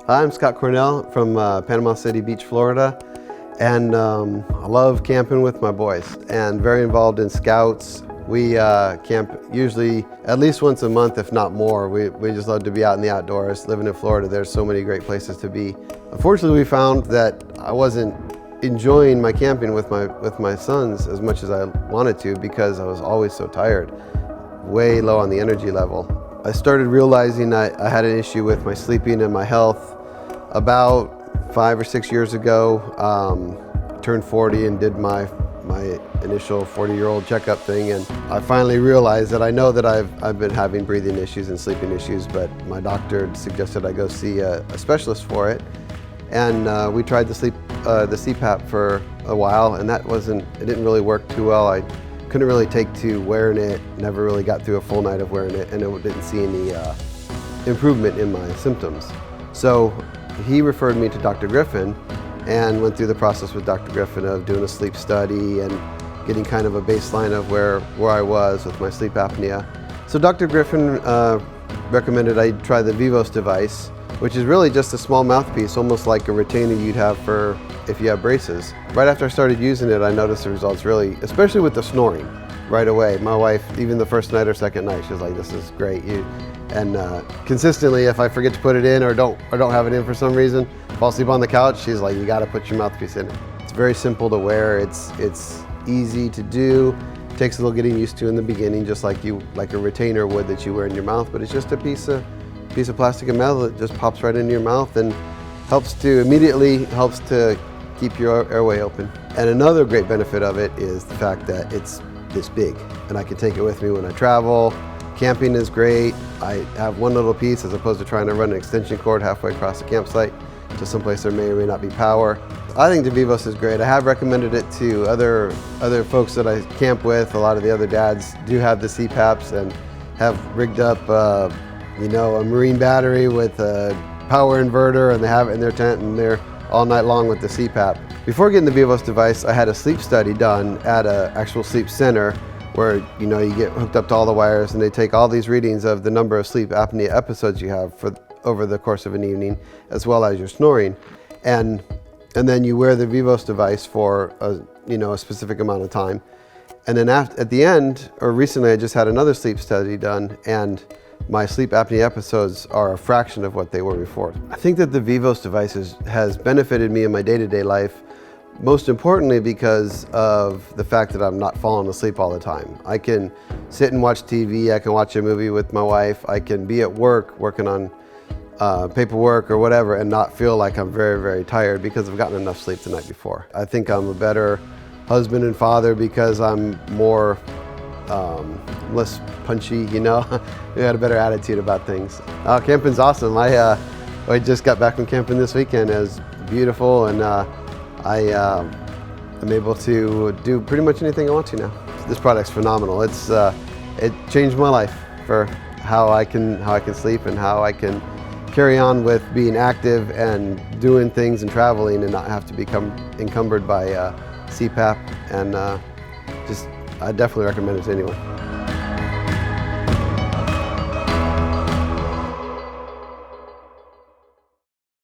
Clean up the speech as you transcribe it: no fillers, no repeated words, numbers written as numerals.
I'm Scott Cornell from Panama City Beach, Florida, and I love camping with my boys and very involved in scouts. We camp usually at least once a month, if not more. We just love to be out in the outdoors. Living in Florida, there's so many great places to be. Unfortunately, we found that I wasn't enjoying my camping with my sons as much as I wanted to because I was always so tired, way low on the energy level. I started realizing I had an issue with my sleeping and my health about 5 or 6 years ago. Turned 40 and did my initial 40-year-old checkup thing, and I finally realized that I know that I've been having breathing issues and sleeping issues, but my doctor suggested I go see a specialist for it. And we tried the CPAP for a while, and it didn't really work too well. I couldn't really take to wearing it, never really got through a full night of wearing it, and it didn't see any improvement in my symptoms. So he referred me to Dr. Griffin and went through the process with Dr. Griffin of doing a sleep study and getting kind of a baseline of where I was with my sleep apnea. So Dr. Griffin recommended I try the Vivos device, which is really just a small mouthpiece, almost like a retainer you'd have for if you have braces. Right after I started using it, I noticed the results really, especially with the snoring, right away. My wife, even the first night or second night, she was like, "This is great." And consistently, if I forget to put it in or don't have it in for some reason, fall asleep on the couch, she's like, "You got to put your mouthpiece in it." It's very simple to wear. It's easy to do. It takes a little getting used to in the beginning, just like a retainer would that you wear in your mouth. But it's just a piece of plastic and metal that just pops right into your mouth and immediately helps to keep your airway open. And another great benefit of it is the fact that it's this big, and I can take it with me when I travel. Camping is great. I have one little piece as opposed to trying to run an extension cord halfway across the campsite to someplace there may or may not be power. I think the Vivos is great. I have recommended it to other folks that I camp with. A lot of the other dads do have the CPAPs and have rigged up a marine battery with a power inverter, and they have it in their tent and they're all night long with the CPAP. Before getting the Vivos device, I had a sleep study done at an actual sleep center where you get hooked up to all the wires, and they take all these readings of the number of sleep apnea episodes you have over the course of an evening, as well as your snoring. And then you wear the Vivos device for a specific amount of time. And then at the end, or recently, I just had another sleep study done, and my sleep apnea episodes are a fraction of what they were before. I think that the Vivos device has benefited me in my day-to-day life, most importantly because of the fact that I'm not falling asleep all the time. I can sit and watch TV, I can watch a movie with my wife, I can be at work working on paperwork or whatever and not feel like I'm very, very tired because I've gotten enough sleep the night before. I think I'm a better husband and father because I'm more less punchy, I had a better attitude about things. Camping's awesome. I just got back from camping this weekend. It was beautiful, and I'm able to do pretty much anything I want to now. This product's phenomenal. It changed my life for how I can sleep and how I can carry on with being active and doing things and traveling and not have to become encumbered by CPAP, and I definitely recommend it to anyone.